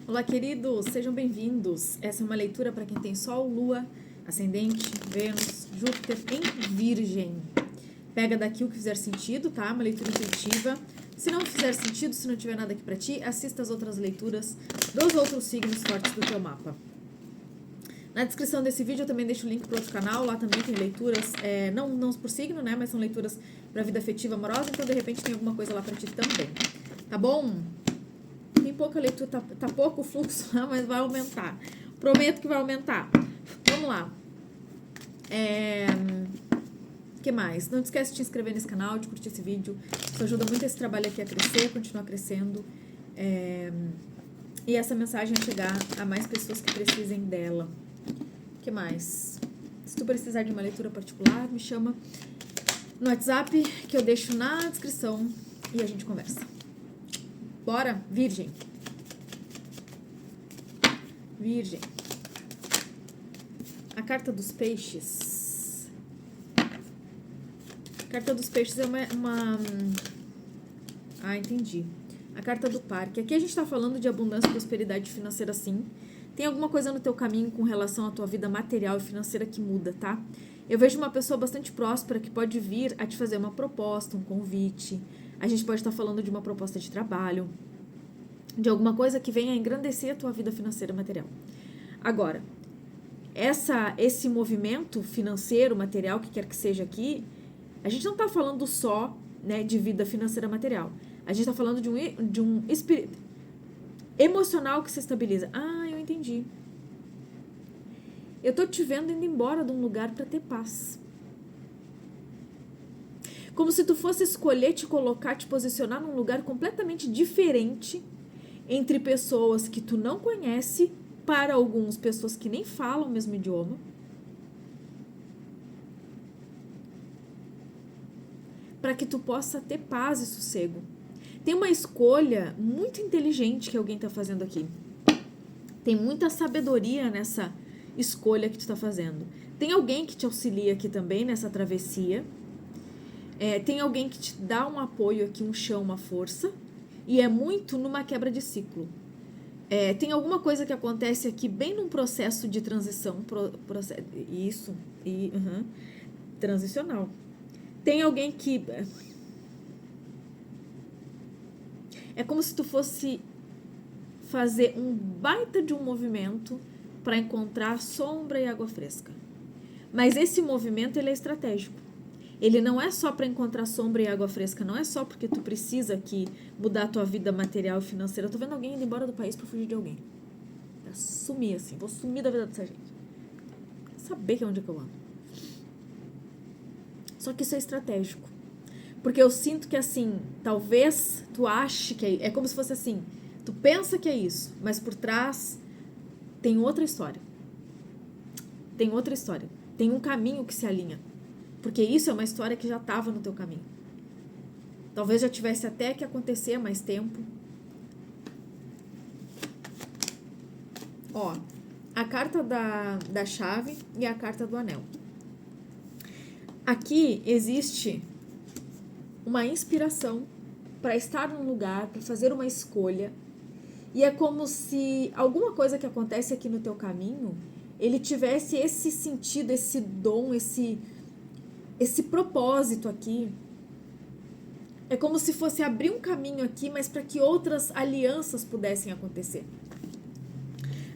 Olá, queridos, sejam bem-vindos. Essa é uma leitura para quem tem Sol, Lua, Ascendente, Vênus, Júpiter em Virgem. Pega daqui o que fizer sentido, tá? Uma leitura intuitiva. Se não fizer sentido, se não tiver nada aqui para ti, assista as outras leituras dos outros signos fortes do teu mapa. Na descrição desse vídeo eu também deixo o link para outro canal, lá também tem leituras, não por signo, né? Mas são leituras para vida afetiva amorosa, então de repente tem alguma coisa lá para ti também. Tá bom? Tem pouca leitura, tá pouco o fluxo lá, mas vai aumentar. Prometo que vai aumentar. Vamos lá. Que mais? Não te esquece de te inscrever nesse canal, de curtir esse vídeo. Isso ajuda muito esse trabalho aqui a crescer, continuar crescendo. E essa mensagem a chegar a mais pessoas que precisem dela. Que mais? Se tu precisar de uma leitura particular, me chama no WhatsApp, que eu deixo na descrição e a gente conversa. Bora, Virgem. Virgem. A carta dos peixes. A carta dos peixes é uma... Ah, entendi. A carta do parque. Aqui a gente tá falando de abundância e prosperidade financeira, sim. Tem alguma coisa no teu caminho com relação à tua vida material e financeira que muda, tá? Eu vejo uma pessoa bastante próspera que pode vir a te fazer uma proposta, um convite. A gente pode estar falando de uma proposta de trabalho, de alguma coisa que venha a engrandecer a tua vida financeira material. Agora, esse movimento financeiro, material, que quer que seja aqui, a gente não está falando só, né, de vida financeira material. A gente está falando de um espírito emocional que se estabiliza. Ah, eu entendi. Eu tô te vendo indo embora de um lugar para ter paz. Como se tu fosse escolher te colocar, te posicionar num lugar completamente diferente entre pessoas que tu não conhece, para alguns pessoas que nem falam o mesmo idioma. Para que tu possa ter paz e sossego. Tem uma escolha muito inteligente que alguém tá fazendo aqui. Tem muita sabedoria nessa escolha que tu tá fazendo. Tem alguém que te auxilia aqui também nessa travessia. Tem alguém que te dá um apoio aqui, um chão, uma força. E é muito numa quebra de ciclo. Tem alguma coisa que acontece aqui bem num processo de transição. Transicional. Tem alguém que... É como se tu fosse fazer um baita de um movimento para encontrar sombra e água fresca. Mas esse movimento, ele é estratégico. Ele não é só para encontrar sombra e água fresca, não é só porque tu precisa aqui mudar a tua vida material e financeira. Eu tô vendo alguém indo embora do país para fugir de alguém. Pra sumir assim, vou sumir da vida dessa gente. Quer saber que é onde é que eu ando. Só que isso é estratégico. Porque eu sinto que assim, talvez tu ache que é como se fosse assim, tu pensa que é isso, mas por trás tem outra história. Tem outra história. Tem um caminho que se alinha. Porque isso é uma história que já estava no teu caminho. Talvez já tivesse até que acontecer há mais tempo. Ó, a carta da chave e a carta do anel. Aqui existe uma inspiração para estar num lugar, para fazer uma escolha. E é como se alguma coisa que acontece aqui no teu caminho, ele tivesse esse sentido, esse dom, esse propósito aqui. É como se fosse abrir um caminho aqui, mas para que outras alianças pudessem acontecer.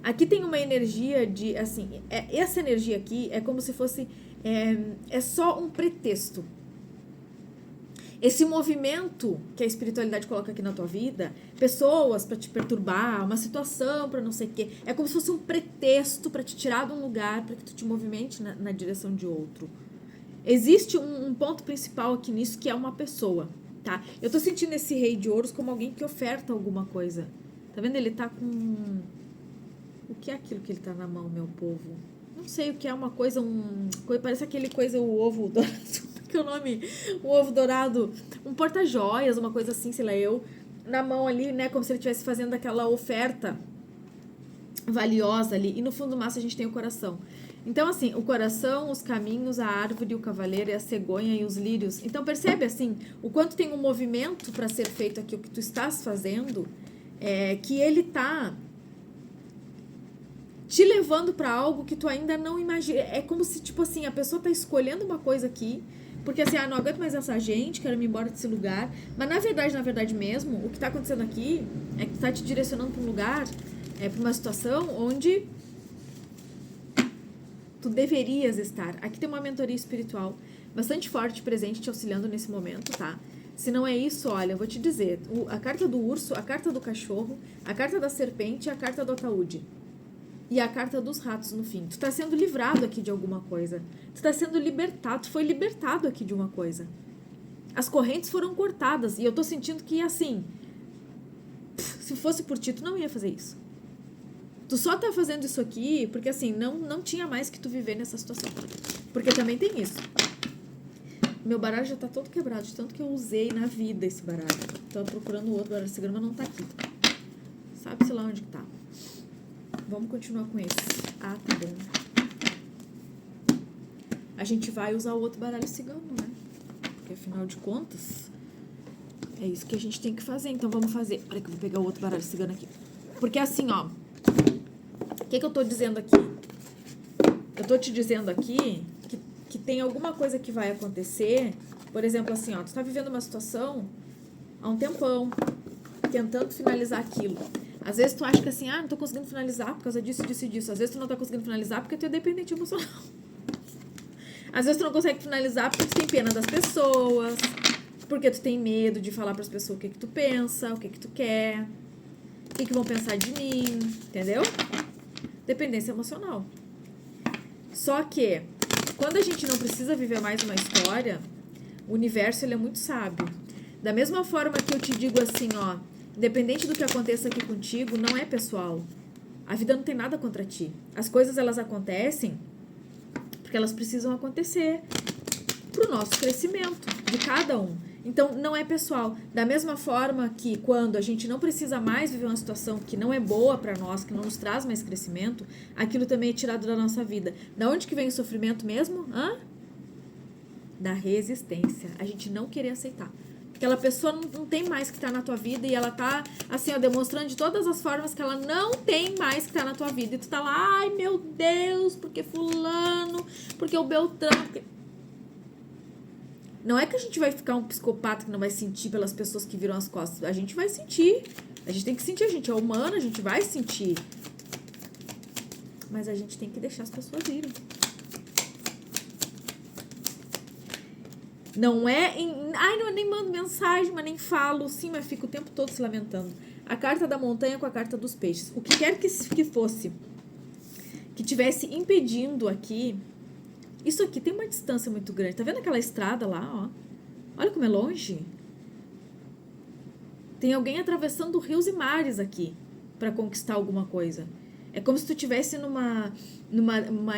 Aqui tem uma energia de, assim, essa energia aqui é como se fosse, é só um pretexto. Esse movimento que a espiritualidade coloca aqui na tua vida, pessoas para te perturbar, uma situação para não sei o quê, é como se fosse um pretexto para te tirar de um lugar, para que tu te movimente na direção de outro. Existe um ponto principal aqui nisso, que é uma pessoa, tá? Eu tô sentindo esse rei de ouros como alguém que oferta alguma coisa. Tá vendo? Ele tá com... O que é aquilo que ele tá na mão, meu povo? Não sei o que é, uma coisa, parece aquele coisa, o ovo dourado. Que é o nome? Um ovo dourado, um porta-joias, uma coisa assim, sei lá, na mão ali, né? Como se ele estivesse fazendo aquela oferta valiosa ali. E no fundo do maço a gente tem o coração. Então, assim, o coração, os caminhos, a árvore, o cavaleiro, a cegonha e os lírios. Então, percebe, assim, o quanto tem um movimento para ser feito aqui, o que tu estás fazendo, que ele tá te levando pra algo que tu ainda não imagina. É como se, tipo assim, a pessoa tá escolhendo uma coisa aqui, porque assim, não aguento mais essa gente, quero ir embora desse lugar. Mas na verdade mesmo, o que tá acontecendo aqui é que tu tá te direcionando pra um lugar, pra uma situação onde tu deverias estar. Aqui tem uma mentoria espiritual bastante forte, presente, te auxiliando nesse momento, tá? Se não é isso, olha, eu vou te dizer, a carta do urso, a carta do cachorro, a carta da serpente e a carta do ataúde. E a carta dos ratos no fim. Tu tá sendo livrado aqui de alguma coisa. Tu tá sendo libertado, tu foi libertado aqui de uma coisa. As correntes foram cortadas e eu tô sentindo que, assim, se fosse por ti, tu não ia fazer isso. Tu só tá fazendo isso aqui porque, assim, não tinha mais que tu viver nessa situação. Porque também tem isso. Meu baralho já tá todo quebrado, de tanto que eu usei na vida esse baralho. Tô procurando o outro baralho de cigarro, mas não tá aqui. Sabe-se lá onde que tá. Vamos continuar com esse. Ah, tá bom. A gente vai usar o outro baralho cigano, né? Porque afinal de contas, é isso que a gente tem que fazer. Então vamos fazer. Olha que eu vou pegar o outro baralho cigano aqui. Porque assim, ó. O que eu tô dizendo aqui? Eu tô te dizendo aqui que tem alguma coisa que vai acontecer. Por exemplo, assim, ó. Tu tá vivendo uma situação há um tempão, tentando finalizar aquilo. Às vezes tu acha que assim, não tô conseguindo finalizar por causa disso, disso e disso. Às vezes tu não tá conseguindo finalizar porque tu é dependente emocional. Às vezes tu não consegue finalizar porque tu tem pena das pessoas, porque tu tem medo de falar pras pessoas o que tu pensa, o que tu quer, o que vão pensar de mim, entendeu? Dependência emocional. Só que, quando a gente não precisa viver mais uma história, o universo ele é muito sábio. Da mesma forma que eu te digo assim, ó, independente do que aconteça aqui contigo, não é pessoal. A vida não tem nada contra ti. As coisas, elas acontecem porque elas precisam acontecer pro nosso crescimento, de cada um. Então, não é pessoal. Da mesma forma que quando a gente não precisa mais viver uma situação que não é boa pra nós, que não nos traz mais crescimento, aquilo também é tirado da nossa vida. Da onde que vem o sofrimento mesmo? Da resistência. A gente não querer aceitar. Aquela pessoa não tem mais que tá na tua vida e ela tá, assim, ó, demonstrando de todas as formas que ela não tem mais que tá na tua vida. E tu tá lá, ai meu Deus, porque fulano, porque o Beltrano... Porque... Não é que a gente vai ficar um psicopata que não vai sentir pelas pessoas que viram as costas. A gente vai sentir. A gente tem que sentir, a gente é humano, a gente vai sentir. Mas a gente tem que deixar as pessoas irem. Não é eu nem mando mensagem, mas nem falo. Sim, mas fico o tempo todo se lamentando. A carta da montanha com a carta dos peixes. O que quer que fosse, que tivesse impedindo aqui. Isso aqui tem uma distância muito grande. Tá vendo aquela estrada lá, ó? Olha como é longe. Tem alguém atravessando rios e mares aqui para conquistar alguma coisa. É como se tu tivesse numa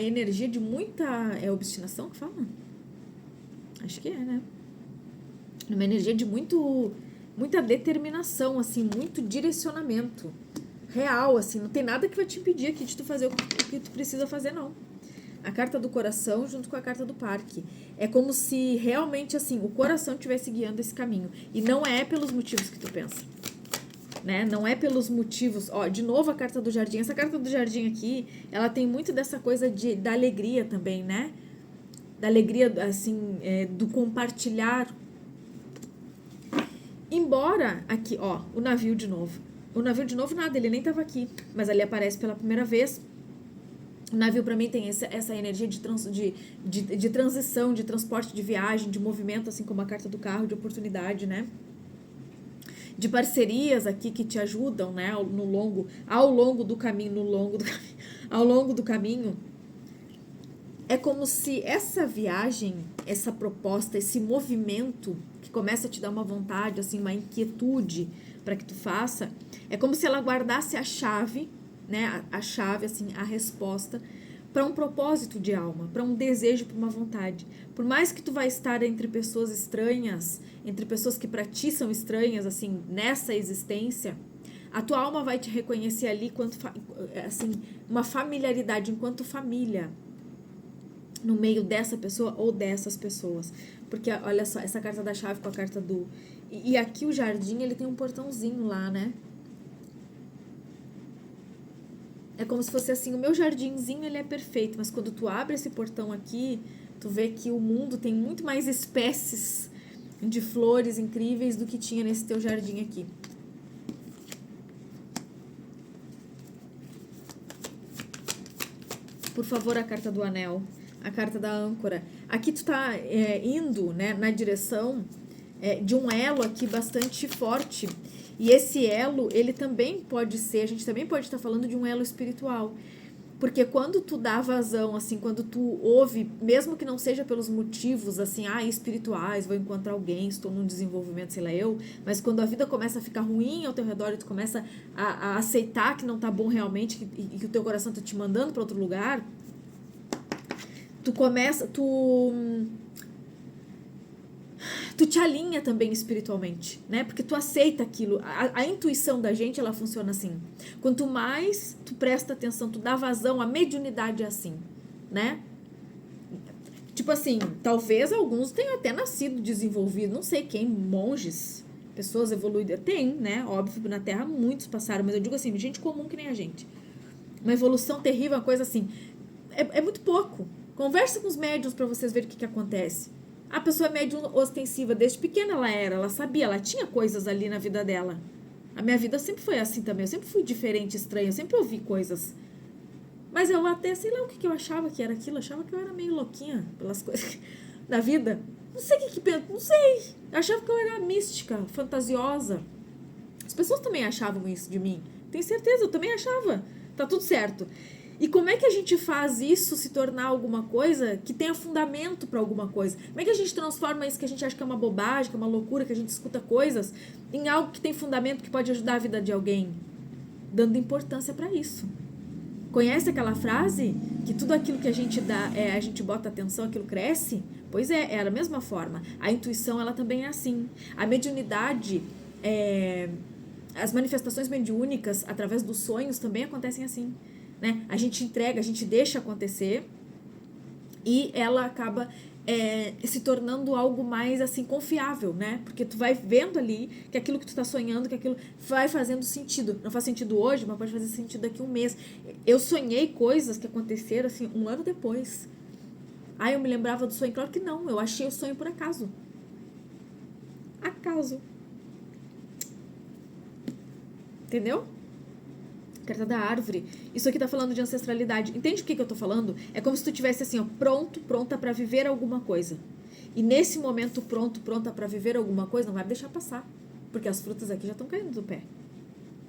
energia de muita... É obstinação que fala? Acho que é, né? Uma energia de muita determinação, assim, muito direcionamento real, assim. Não tem nada que vai te impedir aqui de tu fazer o que tu precisa fazer, não. A carta do coração junto com a carta do parque. É como se realmente, assim, o coração estivesse guiando esse caminho. E não é pelos motivos que tu pensa. Né? Não é pelos motivos... Ó, de novo a carta do jardim. Essa carta do jardim aqui, ela tem muito dessa coisa da alegria também, né? Da alegria, assim, do compartilhar. Embora aqui, ó, o navio de novo. O navio de novo nada, ele nem tava aqui. Mas ali aparece pela primeira vez. O navio pra mim tem essa energia de transição, de transporte, de viagem, de movimento, assim como a carta do carro, de oportunidade, né? De parcerias aqui que te ajudam, né? Ao longo do caminho. É como se essa viagem, essa proposta, esse movimento que começa a te dar uma vontade, assim, uma inquietude para que tu faça, é como se ela guardasse a chave, né? A chave, assim, a resposta para um propósito de alma, para um desejo, para uma vontade. Por mais que tu vai estar entre pessoas estranhas, entre pessoas que para ti são estranhas, assim, nessa existência, a tua alma vai te reconhecer ali assim, uma familiaridade enquanto família, no meio dessa pessoa ou dessas pessoas. Porque, olha só, essa carta da chave com a carta do... E aqui o jardim, ele tem um portãozinho lá, né? É como se fosse assim, o meu jardinzinho ele é perfeito, mas quando tu abre esse portão aqui, tu vê que o mundo tem muito mais espécies de flores incríveis do que tinha nesse teu jardim aqui. Por favor, a carta do anel, a carta da âncora. Aqui tu tá indo, né, na direção de um elo aqui bastante forte. E esse elo, ele também pode ser, a gente também pode estar falando de um elo espiritual. Porque quando tu dá vazão, assim, quando tu ouve, mesmo que não seja pelos motivos, assim, espirituais, vou encontrar alguém, estou num desenvolvimento, sei lá eu, mas quando a vida começa a ficar ruim ao teu redor e tu começa a aceitar que não tá bom realmente e que o teu coração tá te mandando para outro lugar, tu te alinha também espiritualmente, né? Porque tu aceita aquilo. A intuição da gente, ela funciona assim. Quanto mais tu presta atenção, tu dá vazão, a mediunidade é assim, né? Tipo assim, talvez alguns tenham até nascido desenvolvido, não sei quem, monges, pessoas evoluídas. Tem, né? Óbvio, na Terra muitos passaram, mas eu digo assim, gente comum que nem a gente. Uma evolução terrível, uma coisa assim. É muito pouco. Conversa com os médiuns pra vocês verem o que acontece. A pessoa é médium ostensiva, desde pequena ela sabia, ela tinha coisas ali na vida dela. A minha vida sempre foi assim também, eu sempre fui diferente, estranha, eu sempre ouvi coisas. Mas eu até, sei lá o que eu achava que era aquilo, eu achava que eu era meio louquinha pelas coisas da vida. Não sei o que penso, não sei. Eu achava que eu era mística, fantasiosa. As pessoas também achavam isso de mim. Tenho certeza, eu também achava. Tá tudo certo. E como é que a gente faz isso se tornar alguma coisa que tenha fundamento para alguma coisa? Como é que a gente transforma isso que a gente acha que é uma bobagem, que é uma loucura, que a gente escuta coisas, em algo que tem fundamento, que pode ajudar a vida de alguém? Dando importância para isso. Conhece aquela frase? Que tudo aquilo que a gente dá, a gente bota atenção, aquilo cresce? Pois é da mesma forma. A intuição, ela também é assim. A mediunidade, as manifestações mediúnicas através dos sonhos também acontecem assim. Né? A gente entrega, a gente deixa acontecer e ela acaba se tornando algo mais assim confiável, né? Porque tu vai vendo ali que aquilo que tu tá sonhando, que aquilo vai fazendo sentido. Não faz sentido hoje, mas pode fazer sentido daqui a um mês. Eu sonhei coisas que aconteceram assim 1 ano depois. Eu me lembrava do sonho? Claro que não, eu achei o sonho por acaso. Acaso. Entendeu? Carta da árvore. Isso aqui tá falando de ancestralidade. Entende o que eu tô falando? É como se tu tivesse assim, ó, pronta pra viver alguma coisa. E nesse momento pronta pra viver alguma coisa, não vai deixar passar. Porque as frutas aqui já estão caindo do pé.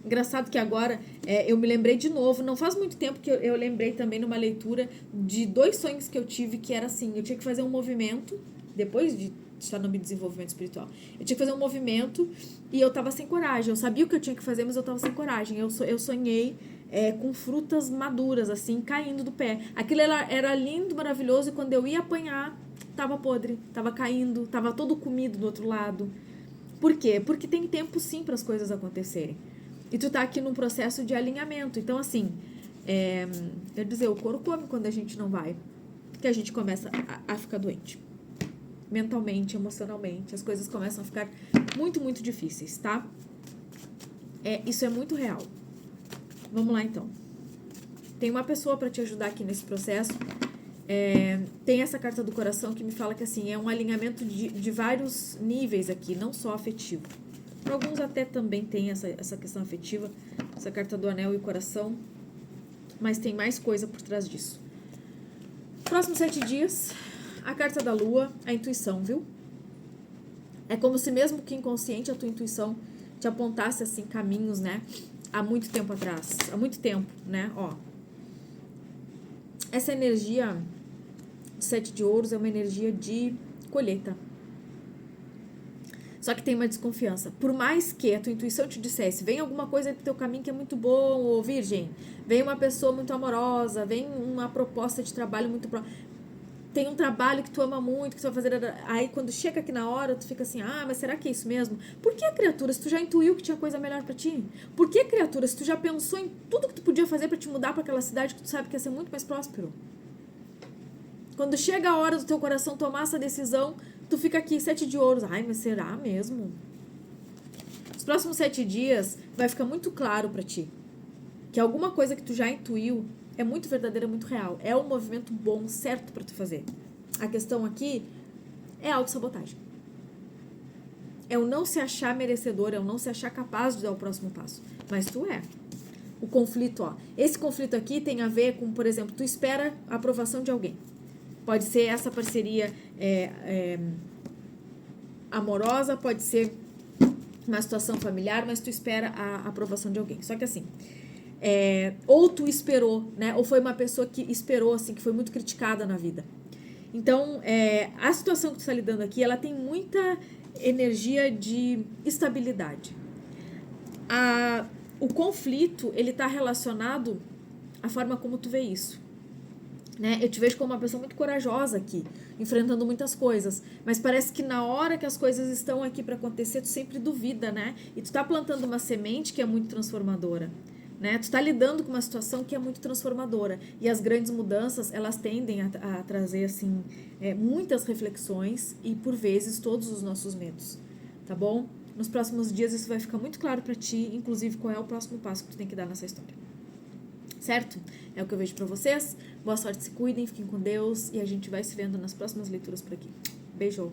Engraçado que agora eu me lembrei de novo, não faz muito tempo que eu lembrei também numa leitura de 2 sonhos que eu tive, que era assim, eu tinha que fazer um movimento, depois de estar no desenvolvimento espiritual, eu tinha que fazer um movimento e eu tava sem coragem, eu sabia o que eu tinha que fazer, mas eu tava sem coragem, eu sonhei com frutas maduras, assim, caindo do pé, aquilo era lindo, maravilhoso, e quando eu ia apanhar, tava podre, tava caindo, tava todo comido do outro lado. Por quê? Porque tem tempo sim para as coisas acontecerem. E tu tá aqui num processo de alinhamento. Então, assim, quer dizer, o couro come quando a gente não vai. Que a gente começa a ficar doente. Mentalmente, emocionalmente. As coisas começam a ficar muito, muito difíceis, tá? Isso é muito real. Vamos lá, então. Tem uma pessoa para te ajudar aqui nesse processo. Tem essa carta do coração que me fala que, assim, é um alinhamento de vários níveis aqui, não só afetivo. Para alguns até também tem essa questão afetiva, essa carta do anel e o coração, mas tem mais coisa por trás disso. Próximos 7 dias, a carta da lua, a intuição, viu? É como se mesmo que inconsciente a tua intuição te apontasse assim caminhos, né? Há muito tempo atrás, há muito tempo, né? Ó, essa energia de 7 de ouros é uma energia de colheita. Só que tem uma desconfiança. Por mais que a tua intuição te dissesse, vem alguma coisa do teu caminho que é muito bom, ou virgem, vem uma pessoa muito amorosa, vem uma proposta de trabalho muito tem um trabalho que tu ama muito, que tu vai fazer, aí quando chega aqui na hora, tu fica assim, mas será que é isso mesmo? Por que, criatura, se tu já intuiu que tinha coisa melhor pra ti? Por que, criatura, se tu já pensou em tudo que tu podia fazer pra te mudar pra aquela cidade que tu sabe que ia ser muito mais próspero? Quando chega a hora do teu coração tomar essa decisão, tu fica aqui, 7 de ouros. Mas será mesmo? Os próximos 7 dias vai ficar muito claro pra ti. que alguma coisa que tu já intuiu é muito verdadeira, muito real. É um movimento bom, certo pra tu fazer. A questão aqui é autossabotagem. É o não se achar merecedor, é o não se achar capaz de dar o próximo passo. Mas tu é. O conflito, ó. Esse conflito aqui tem a ver com, por exemplo, tu espera a aprovação de alguém. Pode ser essa parceria amorosa, pode ser uma situação familiar, mas tu espera a aprovação de alguém. Só que assim, ou tu esperou, né? Ou foi uma pessoa que esperou, assim, que foi muito criticada na vida. Então, a situação que tu está lidando aqui, ela tem muita energia de estabilidade. O conflito, ele tá relacionado à forma como tu vê isso. Né? Eu te vejo como uma pessoa muito corajosa aqui, enfrentando muitas coisas, mas parece que na hora que as coisas estão aqui para acontecer, tu sempre duvida, né? E tu tá plantando uma semente que é muito transformadora, né? Tu tá lidando com uma situação que é muito transformadora, e as grandes mudanças, elas tendem a trazer, assim, muitas reflexões e, por vezes, todos os nossos medos, tá bom? Nos próximos dias isso vai ficar muito claro para ti, inclusive qual é o próximo passo que tu tem que dar nessa história. Certo? É o que eu vejo pra vocês. Boa sorte, se cuidem, fiquem com Deus e a gente vai se vendo nas próximas leituras por aqui. Beijo!